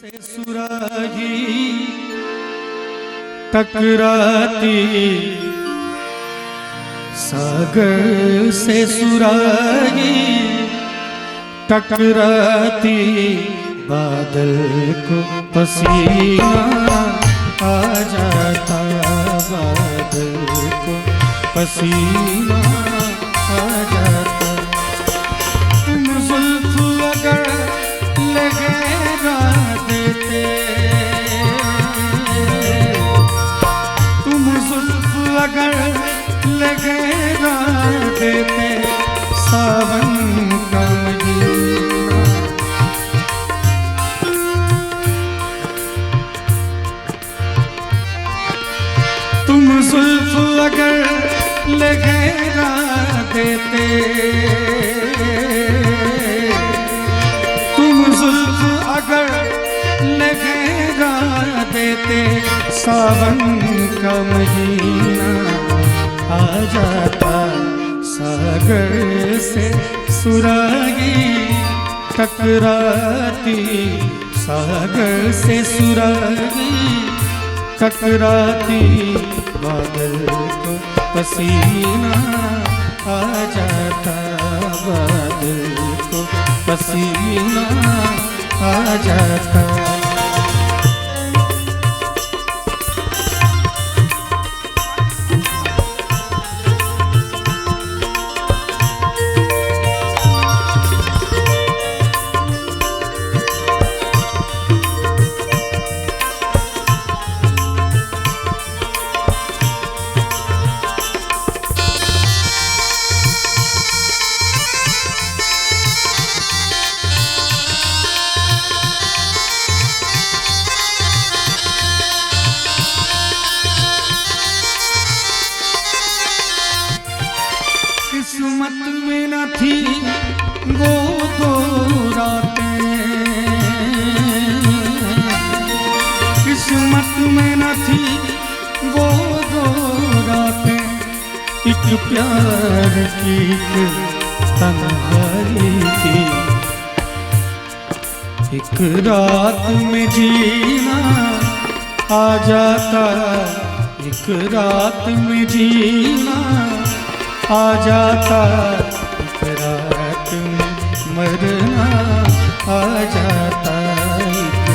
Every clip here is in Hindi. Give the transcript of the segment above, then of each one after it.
से सुराही टकराती, सागर से सुराही टकराती, बादल को पसीना आ जाता, बादल को पसीना आ जाता। तुम जुल्फ अगर लगेगा देते, तुम जुल्फ अगर लगेगा देते, सावन का महीना। तुम जुल्फ अगर लगेगा देते, तुम जुल्फ अगर लगेगा देते, सावन का महीना आ जाता। सागर से सुराही टकराती, सागर से सुराही टकराती, बादल को पसीना आ जाता, बादल को पसीना आ जाता। किस्मत में न थी वो दो रातें, किस्मत में न थी वो दो रातें, एक प्यार की तन्हाई थी। एक रात में जीना आ जाता, एक रात में जीना आ जाता, एक रात में मरना आ जाता, एक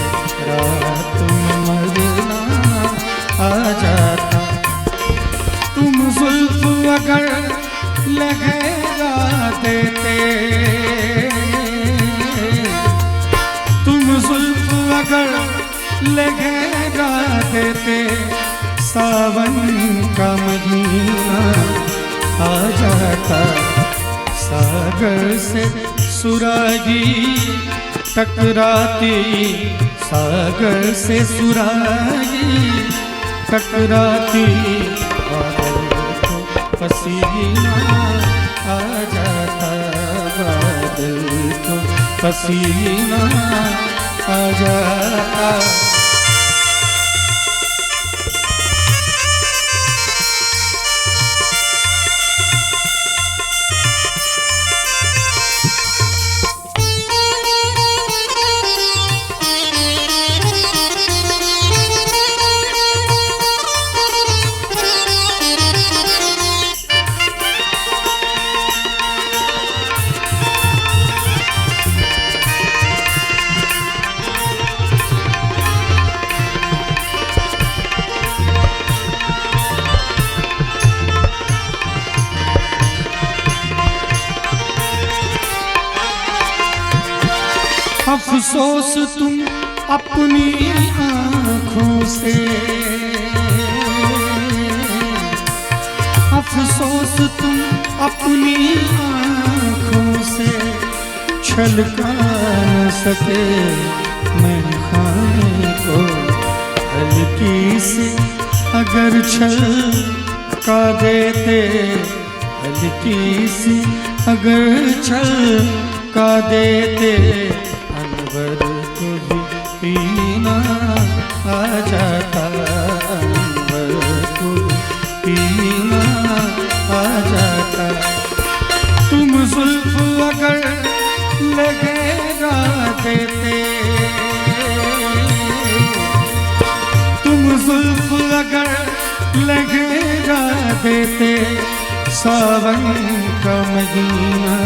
रात में मरना आ जाता। तुम जुल्फ अगर लगेगा देते, तुम जुल्फ अगर लगेगा देते, सावन का महीना आ जाता। सागर से सुराही टकराती, सागर से सुराही टकराती, बादल को पसीना आ जाता, बादल को पसीना आ जाता। अफसोस तुम अपनी आँखों से, अफसोस तुम अपनी आँखों से छलका न सके मैं खाने को। हल्की से अगर छलका देते, हल्की से अगर छलका देते, अनवर को भी पीना आ जाता, अनवर को पीना आ जाता। तुम जुल्फ अगर लगेगा देते, कहते सावन का महीना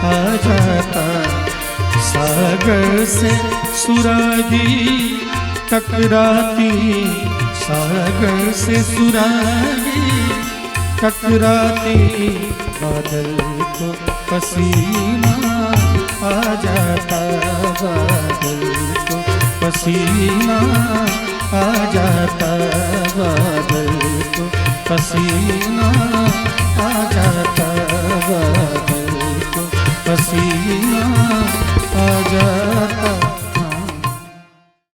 आ जाता, सागर से सुरागी टकराती, सागर से सुरागी टकराती, बादल को पसीना आ जाता, बादल को पसीना आ जाता, बादल को पसीना